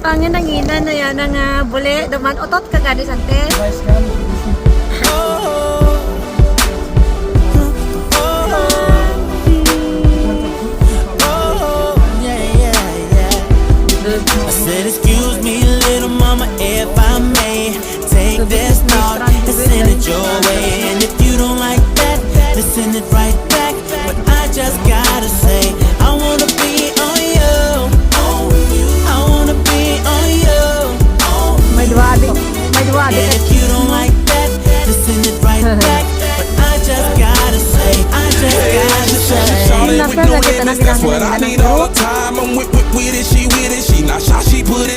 Pangin nanginan na yan ng buli, duman otot ka gani sante. I said, excuse me, little mama, if I may take this thought and send it your way. And if you don't like that, then send it right back. But I just gotta say, I wanna be on you, I wanna be on you, May dua adik, may dua and adik. if you don't like that, then send it right back. But I just gotta say, I just gotta say. That's what I need all the time. I'm with it, she with it. She not shy, she put it